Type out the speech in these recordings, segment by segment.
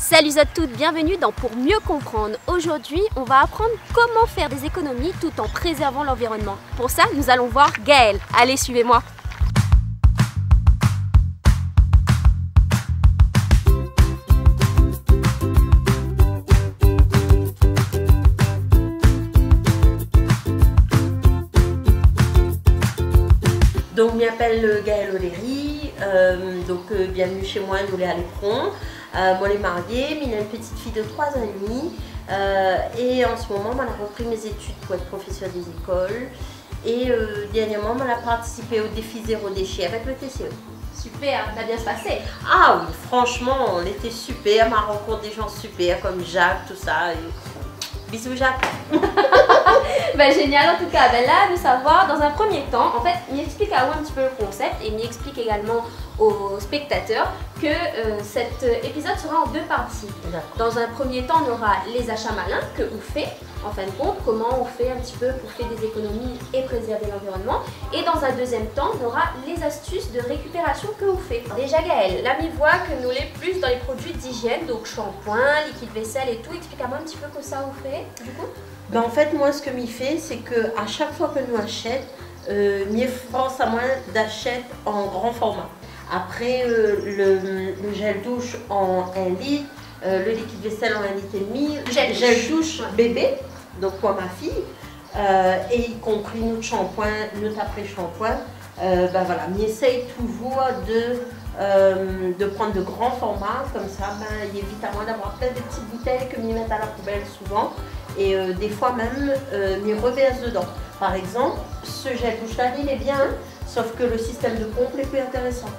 Salut à toutes, bienvenue dans Pour mieux comprendre. Aujourd'hui, on va apprendre comment faire des économies tout en préservant l'environnement. Pour ça, nous allons voir Gaëlle. Allez, suivez-moi. Donc, je m'appelle Gaëlle Oléry, bienvenue chez moi, nous les Alécron. Moi, je suis mariée, j'ai une petite fille de 3 ans et demi et en ce moment, j'ai repris mes études pour être professeur des écoles et dernièrement, j'ai participé au défi zéro déchet avec le TCE. Super, ça a bien se passé. Ah oui, franchement, on était super, m'a rencontré des gens super comme Jacques, tout ça. Bisous Jacques. Génial en tout cas. Là, de savoir, dans un premier temps, en fait, il explique à vous un petit peu le concept et il explique également aux spectateurs que cet épisode sera en 2 parties. Dans un premier temps, on aura les achats malins que vous faites, en fin de compte, comment on fait un petit peu pour faire des économies et préserver l'environnement. Et dans un deuxième temps, on aura les astuces de récupération que vous faites. Déjà Gaëlle, là, il voit que nous les plus dans les produits d'hygiène, donc shampoing, liquide vaisselle et tout. Explique-moi un petit peu que ça vous fait, du coup. En fait, moi, ce que m'y fait, c'est qu'à chaque fois que nous achetons, m'y force à moi d'acheter en grand format. Après, le gel douche en 1 litre, le liquide vaisselle en 1,5 litre, gel douche bébé, donc pour ma fille, et y compris notre shampoing, notre après-shampoing. Voilà, m'y essaye toujours de prendre de grands formats, comme ça, il évite à moi d'avoir plein de petites bouteilles que m'y mettre à la poubelle souvent. Et des fois même, m'y reverse dedans. Par exemple, ce gel douche-là, il est bien, sauf que le système de pompe est plus intéressant.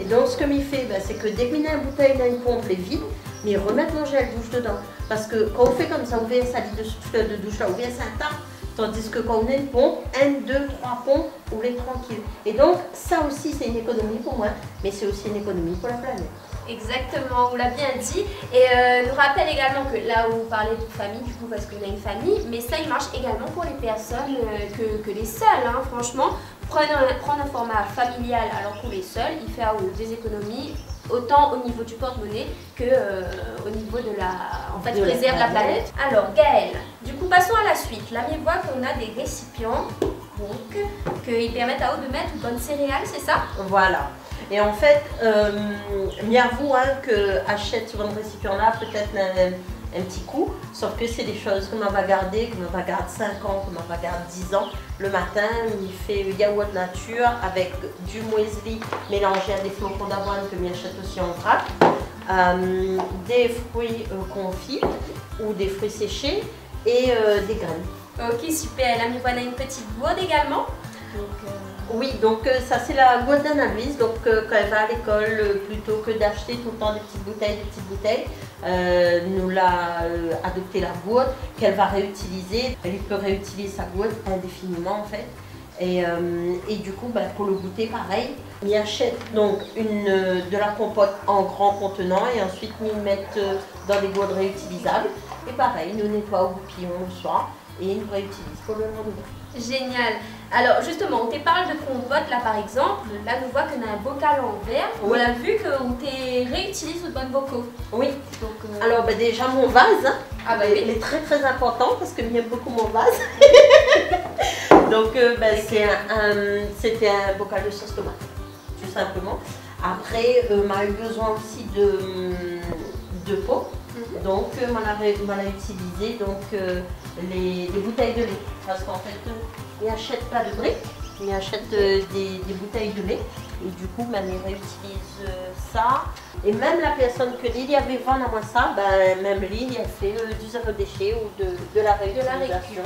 Et donc, ce que m'y fait, c'est que dès que m'y a une bouteille, il a une pompe, elle est vide, mais remettre mon gel douche dedans. Parce que quand on fait comme ça, on verse sa litre de douche là, on verse un tas. Tandis que quand on a une pompe, 1, 2, 3 pompes, on est tranquille. Et donc, ça aussi, c'est une économie pour moi, mais c'est aussi une économie pour la planète. Exactement, on l'a bien dit. Et nous rappelle également que là où vous parlez de famille, du coup, parce qu'on a une famille, mais ça, il marche également pour les personnes que les seuls, hein, franchement. Prendre un format familial alors qu'on est seul, il fait des économies autant au niveau du porte-monnaie que au niveau de la... En fait, préserve la planète. Alors, Gaëlle, du coup, passons à la suite. Là, on voit qu'on a des récipients, donc, qui permettent à eux de mettre de bonnes céréales, c'est ça? Voilà. Et en fait, m'avoue que achète sur un récipient là peut-être un petit coup, sauf que c'est des choses que m'en va garder, que m'en va garder 5 ans, que m'en va garder 10 ans. Le matin, il fait yaourt nature avec du muesli mélangé à des flocons d'avoine que m'achète aussi en vrac, des fruits confits ou des fruits séchés et des graines. Ok, super. Là, on a une petite gourde également. Oui, donc ça c'est la gourde d'Anna-Louise, donc quand elle va à l'école, plutôt que d'acheter tout le temps des petites bouteilles, nous l'a adopté la gourde qu'elle va réutiliser. Elle peut réutiliser sa gourde indéfiniment en fait. Et du coup, pour le goûter, pareil, on achète donc de la compote en grand contenant et ensuite nous mettre dans des gourdes réutilisables. Et pareil, nous nettoie au goupillon le soir et nous réutilise pour le lendemain. Génial. Alors justement, on te parle de compote là par exemple. Là, nous voit qu'on a un bocal en verre. Oui. On a vu qu'on te réutilise de bonnes bocaux. Oui. Donc, alors déjà mon vase, oui. il est très très important parce que j'aime beaucoup mon vase. Donc c'était un bocal de sauce tomate, tout simplement. Après, m'a eu besoin aussi de pot. Donc, on a utilisé les bouteilles de lait. Parce qu'en fait, il n'achète pas de briques, il achète des bouteilles de lait. Et du coup, il réutilise ça. Et même la personne que Lily avait vendu à moi ça, même Lily a fait du zéro déchet ou de la réutilisation.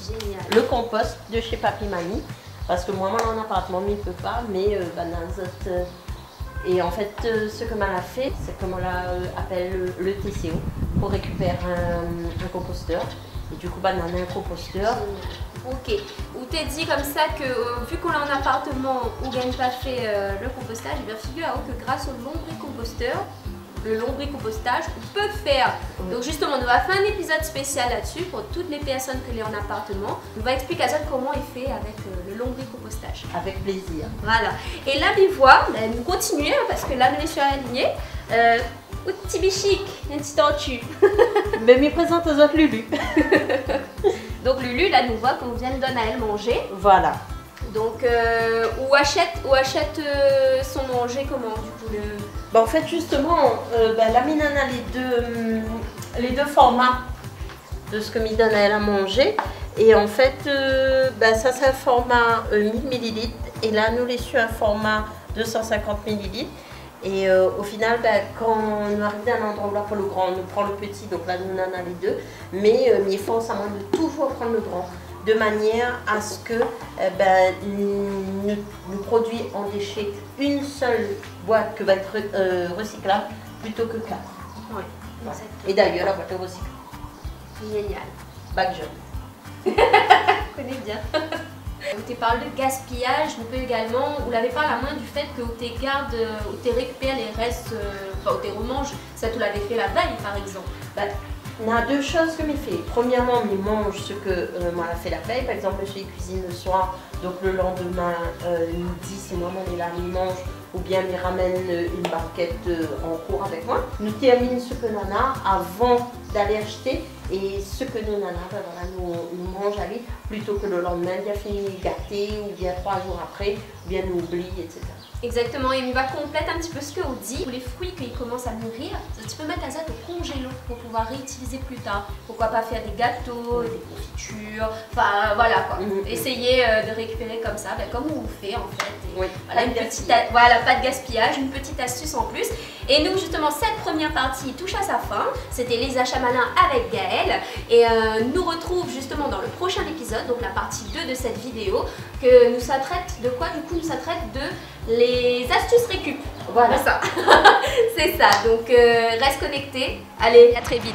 Génial. Le compost de chez Papi Mamie. Parce que moi, en appartement, il ne peut pas, mais et en fait, ce que m'a fait, c'est comme on l'appelle le TCO pour récupérer un composteur. Et du coup, on a un composteur. Ok. Ou t'es dit comme ça que vu qu'on est en appartement où gagne pas fait le compostage, il bien figure que grâce au lombricomposteur, le lombricompostage, on peut faire. Oui. Donc justement, on va faire un épisode spécial là-dessus pour toutes les personnes qui sont en appartement. On va expliquer à ça comment il fait avec le lombricompostage. Avec plaisir. Voilà. Et là, les voix, nous continuons parce que là, nous sommes sur la lignée. Ou petit bichic, une petite tortue. Mais m'y présente aux autres Lulu. Donc Lulu, là, nous voit qu'on vient de donner à elle manger. Voilà. Donc, ou achète son manger comment du coup Bah, en fait, justement, la Minana a les deux formats de ce que me donne à elle à manger. Et en fait, ça c'est un format 1000 ml. Et là, nous les su un format 250 ml. Et au final, quand on arrive à un endroit où là pour le grand, on prend le petit, donc là nous en avons les deux. Mais il faut à moins de toujours prendre le grand, de manière à ce que nous produit en déchets une seule boîte que va être recyclable plutôt que 4. Oui, voilà. Et d'ailleurs, la boîte est recyclable. Génial. Bac jaune. Je connais bien. Tu parles de gaspillage, on peut également, vous l'avez parlé à moins du fait que tu gardes, où tu récupères les restes, où tu remanges, ça tu l'avais fait la veille par exemple. On a deux choses que je fais. Premièrement, on mange ce que moi a fait la veille. Par exemple, je cuisine le soir, donc le lendemain, midi, c'est moi qui là, il mange, ou bien il ramène une barquette en cours avec moi. Nous terminons ce que l'on a avant d'aller acheter, et ce que nous nous mange à lui, plutôt que le lendemain, il a fini gâté, ou bien 3 jours après, ou bien nous oublie, etc. Exactement, et il va complète un petit peu ce que vous dit. Les fruits qu'ils commencent à mûrir, tu peux mettre à ça au congélo pour pouvoir réutiliser plus tard. Pourquoi pas faire des gâteaux, des confitures, enfin voilà quoi. Essayez de récupérer comme ça, comme on vous fait en fait. Et oui, voilà, pas de gaspillage, une petite astuce en plus. Et nous justement, cette première partie touche à sa fin. C'était les achats malins avec Gaëlle. Et nous retrouve justement dans le prochain épisode, donc la partie 2 de cette vidéo, que nous ça traite de quoi du coup? Nous ça traite de les astuces récup. Voilà. C'est ça. C'est ça. Donc reste connecté. Allez, à très vite.